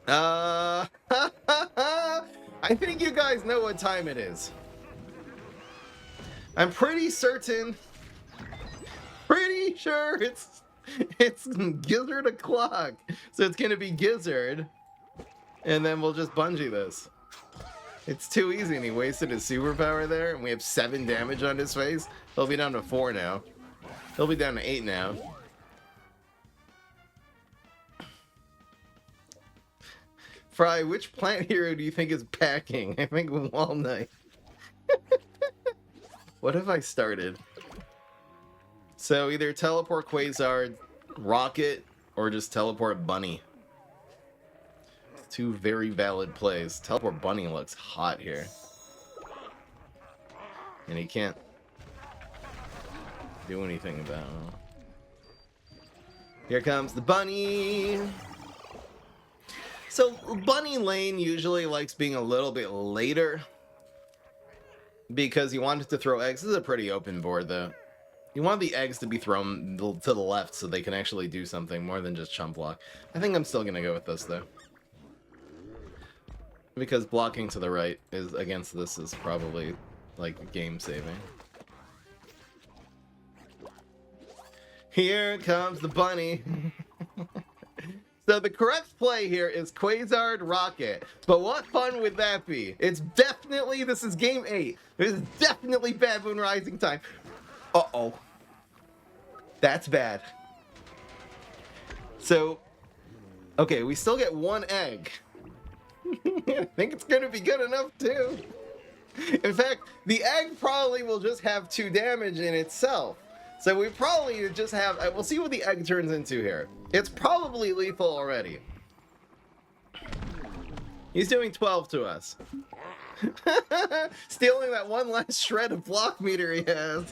Ugh. I think you guys know what time it is. I'm pretty certain, pretty sure it's Gizzard o'clock. So it's gonna be Gizzard, and then we'll just Bungie this. It's too easy, and he wasted his superpower there, and we have 7 damage on his face. He'll be down to 4 now. He'll be down to 8 now. Fry, which plant hero do you think is packing? I think Walnut. What have I started? So either teleport Quasar, Rocket, or just teleport Bunny. 2 very valid plays. Teleport Bunny looks hot here. And he can't do anything about it. Here comes the Bunny! So Bunny Lane usually likes being a little bit later because you wanted to throw eggs. This is a pretty open board though. You want the eggs to be thrown to the left so they can actually do something more than just chump block. I think I'm still going to go with this though. Because blocking to the right is against this is probably like game saving. Here comes the Bunny. So the correct play here is Quasar Rocket. But what fun would that be? It's definitely, this is game 8. This is definitely Baboon Rising time. Uh-oh. That's bad. So, okay, we still get 1 egg. I think it's going to be good enough too. In fact, the egg probably will just have 2 damage in itself. So we probably just have, we'll see what the egg turns into here. It's probably lethal already. He's doing 12 to us. Stealing that 1 last shred of block meter he has.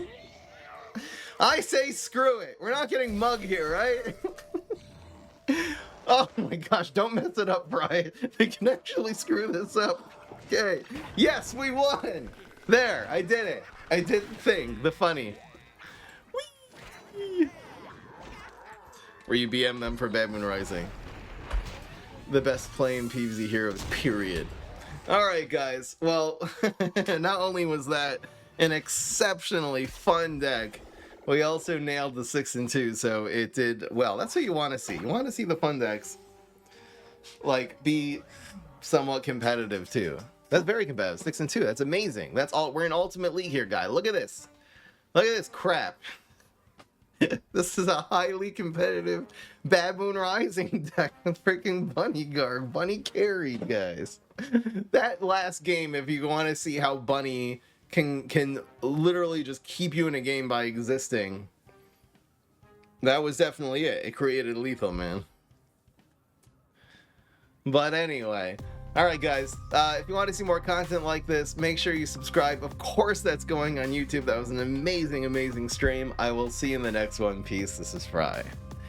I say screw it. We're not getting mugged here, right? Oh my gosh, don't mess it up, Brian. They can actually screw this up. Okay. Yes, we won. There, I did it. I did the thing, the funny. Whee! Where you BM them for Baboon Rising. The best playing PvZ heroes, period. Alright guys, well, not only was that an exceptionally fun deck, we also nailed the 6 and 2, so it did well. That's what you want to see. You want to see the fun decks, like, be somewhat competitive too. That's very competitive. 6 and 2. That's amazing. That's all. We're in Ultimate League here, guy. Look at this. Look at this crap. This is a highly competitive Baboon Rising deck with freaking Bunny Guard. Bunny carried, guys. That last game, if you want to see how Bunny can literally just keep you in a game by existing, that was definitely it. It created lethal, man. But anyway, alright guys, if you want to see more content like this, make sure you subscribe. Of course that's going on YouTube. That was an amazing stream. I will see you in the next one. Peace. This is Fry.